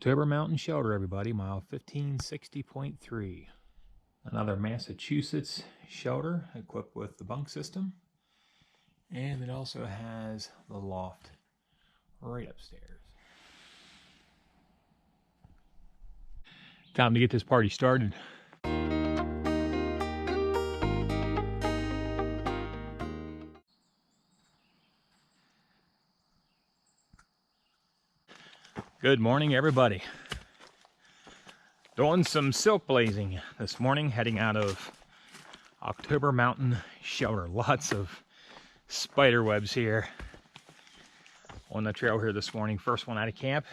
October Mountain Shelter, everybody, mile 1560.3. Another Massachusetts shelter equipped with the bunk system. And it also has the loft right upstairs. Time to get this party started. Good morning, everybody. Doing some silk blazing this morning, heading out of October Mountain Shelter. Lots of spider webs here on the trail here this morning. First one out of camp.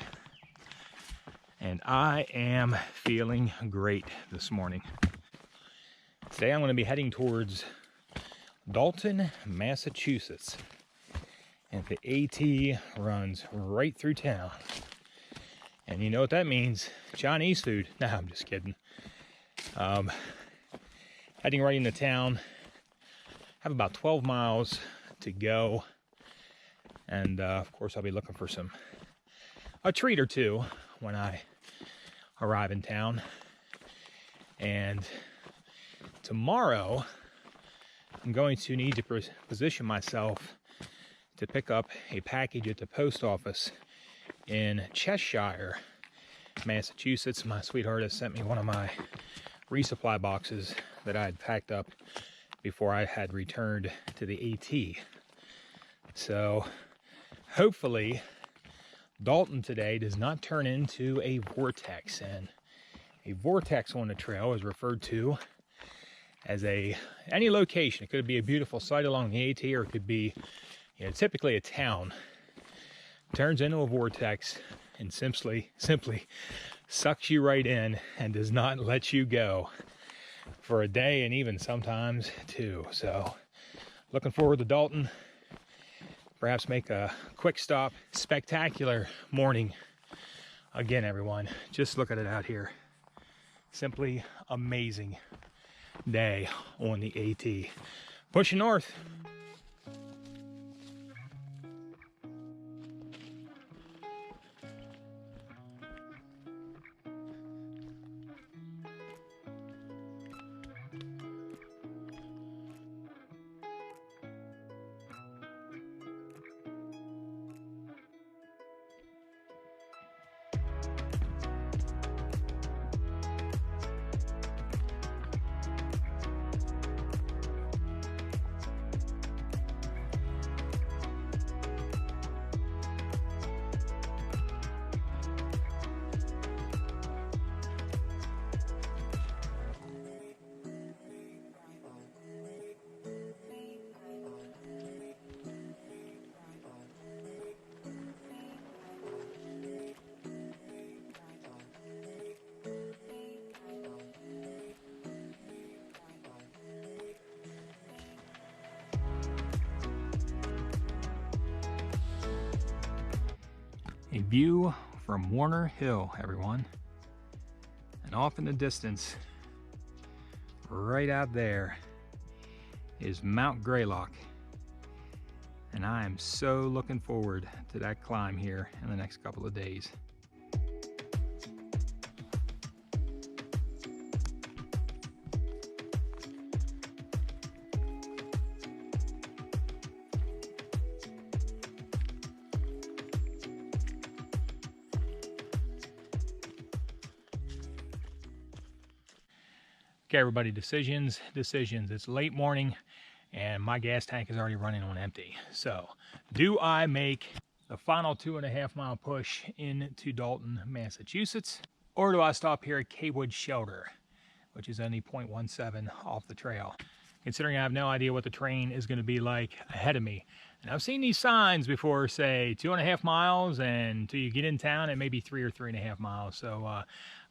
And I am feeling great this morning. Today I'm going to be heading towards Dalton, Massachusetts. And the AT runs right through town. And you know what that means? Chinese food. No, I'm just kidding. Heading right into town. Have about 12 miles to go. And of course I'll be looking for a treat or two when I arrive in town. And tomorrow I'm going to need to position myself to pick up a package at the post office in Cheshire, Massachusetts. My sweetheart has sent me one of my resupply boxes that I had packed up before I had returned to the AT. So hopefully Dalton today does not turn into a vortex. And a vortex on the trail is referred to as any location. It could be a beautiful site along the AT, or it could be, typically a town. Turns into a vortex and simply sucks you right in and does not let you go for a day, and even sometimes two. So looking forward to Dalton. Perhaps make a quick stop. Spectacular morning again, everyone. Just look at it out here. Simply amazing day on the AT. Pushing north. A view from Warner Hill, everyone. And off in the distance, right out there, is Mount Greylock. And I am so looking forward to that climb here in the next couple of days. Okay, everybody, decisions. It's late morning and my gas tank is already running on empty. So do I make the final 2.5 mile push into Dalton, Massachusetts, or do I stop here at Kaywood Shelter, which is only 0.17 off the trail? Considering I have no idea what the terrain is going to be like ahead of me. And I've seen these signs before say 2.5 miles, and until you get in town it may be 3 or 3.5 miles. So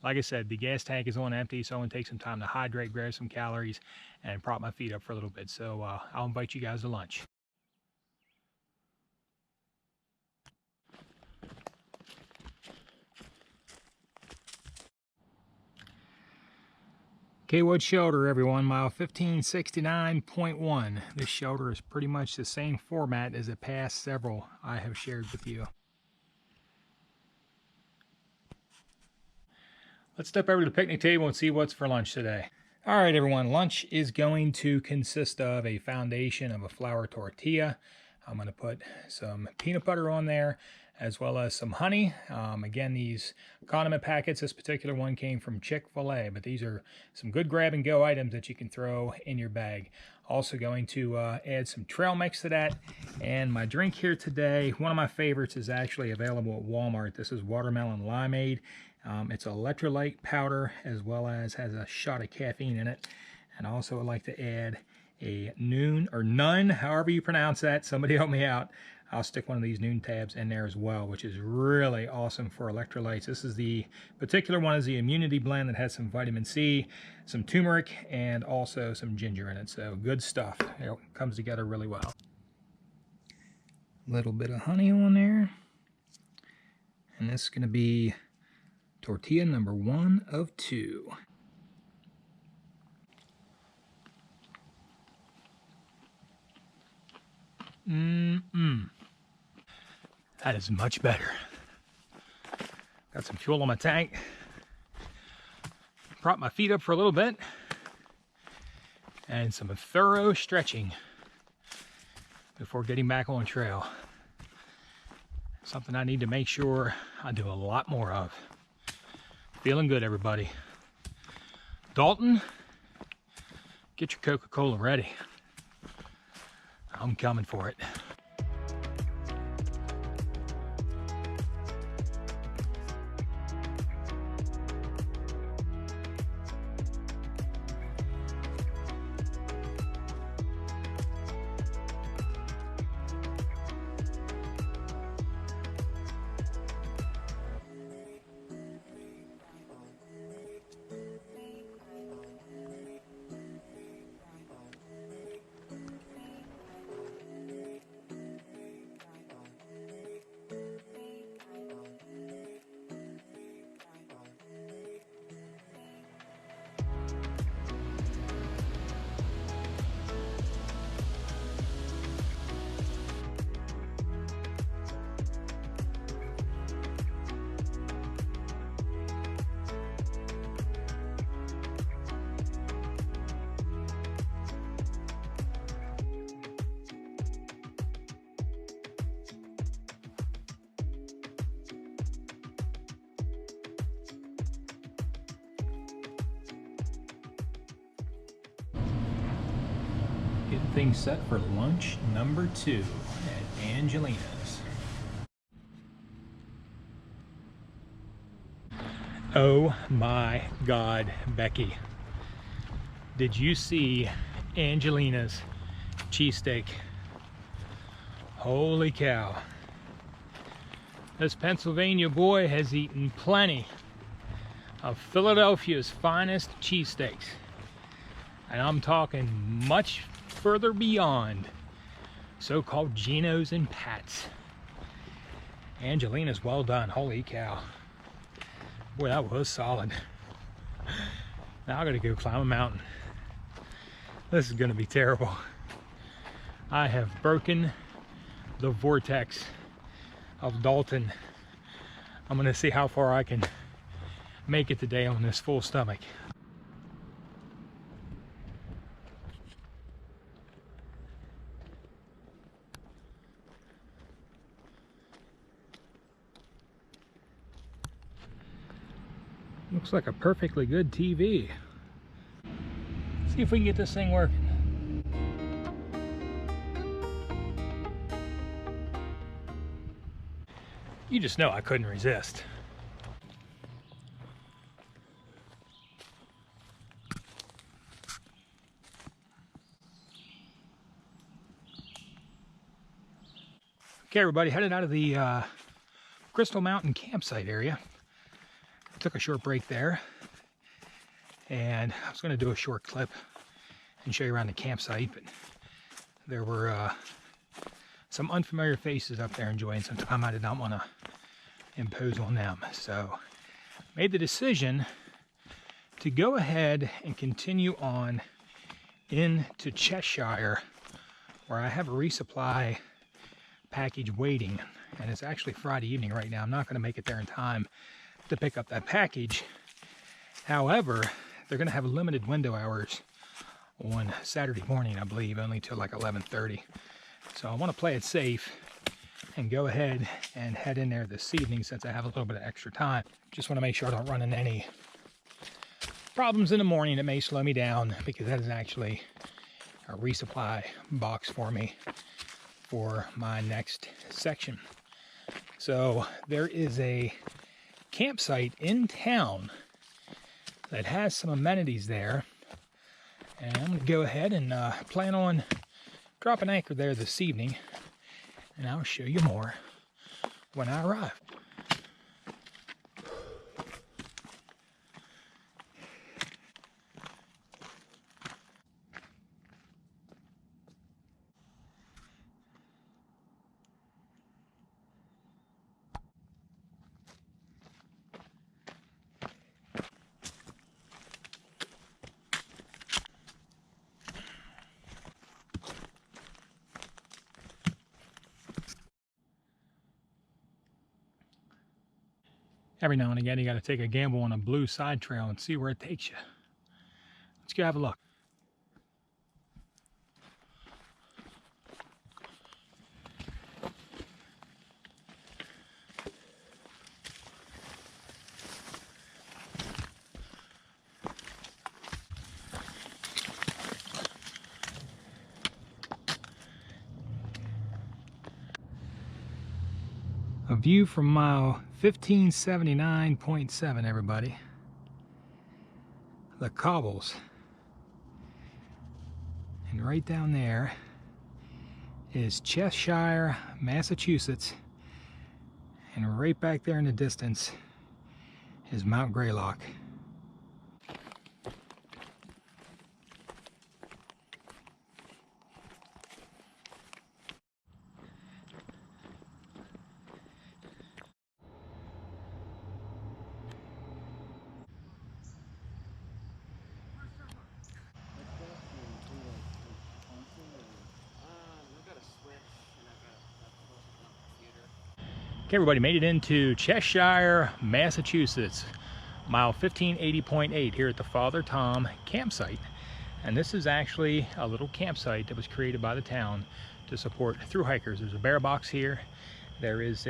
like I said, the gas tank is on empty, so I'm going to take some time to hydrate, grab some calories, and prop my feet up for a little bit. So I'll invite you guys to lunch. Kaywood Shelter, everyone, mile 1569.1. This shelter is pretty much the same format as the past several I have shared with you. Let's step over to the picnic table and see what's for lunch today. All right, everyone, lunch is going to consist of a foundation of a flour tortilla. I'm going to put some peanut butter on there, as well as some honey. Again, these condiment packets, this particular one came from Chick-fil-A, but these are some good grab-and-go items that you can throw in your bag. Also going to add some trail mix to that. And my drink here today, one of my favorites, is actually available at Walmart. This is watermelon limeade. It's electrolyte powder, as well as has a shot of caffeine in it. And I also would like to add a nun, however you pronounce that. Somebody help me out. I'll stick one of these noon tabs in there as well, which is really awesome for electrolytes. This is the particular one is the immunity blend that has some vitamin C, some turmeric, and also some ginger in it. So good stuff. It comes together really well. A little bit of honey on there. And this is going to be tortilla number 1 of 2. That is much better. Got some fuel on my tank. Prop my feet up for a little bit. And some thorough stretching before getting back on trail. Something I need to make sure I do a lot more of. Feeling good, everybody. Dalton, get your Coca-Cola ready. I'm coming for it. Getting things set for lunch number 2 at Angelina's. Oh my God, Becky. Did you see Angelina's cheesesteak? Holy cow. This Pennsylvania boy has eaten plenty of Philadelphia's finest cheesesteaks. And I'm talking much further beyond so-called Geno's and Pat's. Angelina's well done. Holy cow. Boy, that was solid. Now I gotta go climb a mountain. This is gonna be terrible. I have broken the vortex of Dalton. I'm gonna see how far I can make it today on this full stomach. Looks like a perfectly good TV. See if we can get this thing working. You just know I couldn't resist. Okay, everybody, headed out of the Crystal Mountain campsite area. Took a short break there, and I was going to do a short clip and show you around the campsite, but there were some unfamiliar faces up there enjoying some time. I did not want to impose on them, so made the decision to go ahead and continue on into Cheshire, where I have a resupply package waiting, and it's actually Friday evening right now. I'm not going to make it there in time to pick up that package, However, they're going to have limited window hours on Saturday morning, I believe, only till like 11:30. So I want to play it safe and go ahead and head in there this evening since I have a little bit of extra time. Just want to make sure I don't run into any problems in the morning that may slow me down, because that is actually a resupply box for me for my next section. So there is a campsite in town that has some amenities there, and I'm going to go ahead and plan on dropping anchor there this evening, and I'll show you more when I arrive. Every now and again, you got to take a gamble on a blue side trail and see where it takes you. Let's go have a look. A view from mile 1579.7, everybody. The cobbles. And right down there is Cheshire, Massachusetts. And right back there in the distance is Mount Greylock. Okay, everybody, made it into Cheshire, Massachusetts, mile 1580.8 here at the Father Tom campsite. And this is actually a little campsite that was created by the town to support thru hikers. There's a bear box here. There is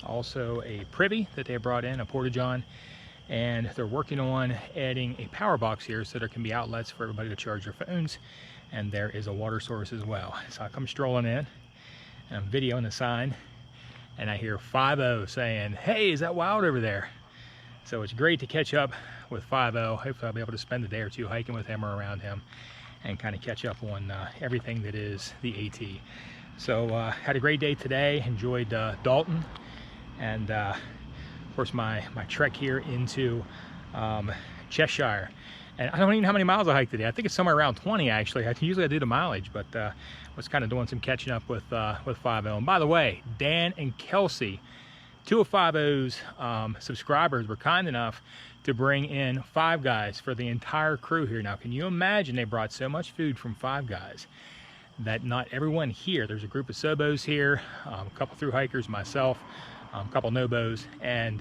also a privy that they brought in, a porta-john, and they're working on adding a power box here so there can be outlets for everybody to charge their phones. And there is a water source as well. So I come strolling in, and I'm videoing the sign, and I hear 5-0 saying, "Hey, is that Wild over there?" So it's great to catch up with 5-0. Hopefully I'll be able to spend a day or two hiking with him or around him and kind of catch up on everything that is the AT. So had a great day today, enjoyed Dalton, and of course my trek here into Cheshire. And I don't even know how many miles I hiked today. I think it's somewhere around 20 actually. Usually I do the mileage, but was kind of doing some catching up with 5-0. And by the way, Dan and Kelsey, two of 5-0's subscribers, were kind enough to bring in Five Guys for the entire crew here. Now, can you imagine they brought so much food from Five Guys that not everyone here, there's a group of Sobos here, a couple thru hikers, myself, a couple Nobos, and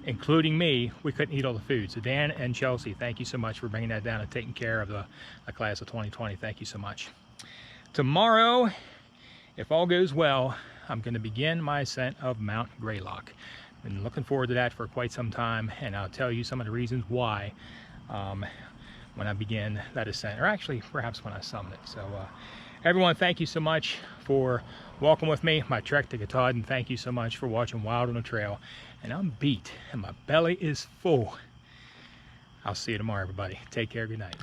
including me, we couldn't eat all the food. So Dan and Chelsea, thank you so much for bringing that down and taking care of the class of 2020. Thank you so much. Tomorrow, if all goes well, I'm going to begin my ascent of Mount Greylock. Been looking forward to that for quite some time, and I'll tell you some of the reasons why when I begin that ascent, or actually perhaps when I summit it. So everyone, thank you so much for walking with me, my trek to Katahdin. Thank you so much for watching Wild on the Trail. And I'm beat, and my belly is full. I'll see you tomorrow, everybody. Take care. Good night.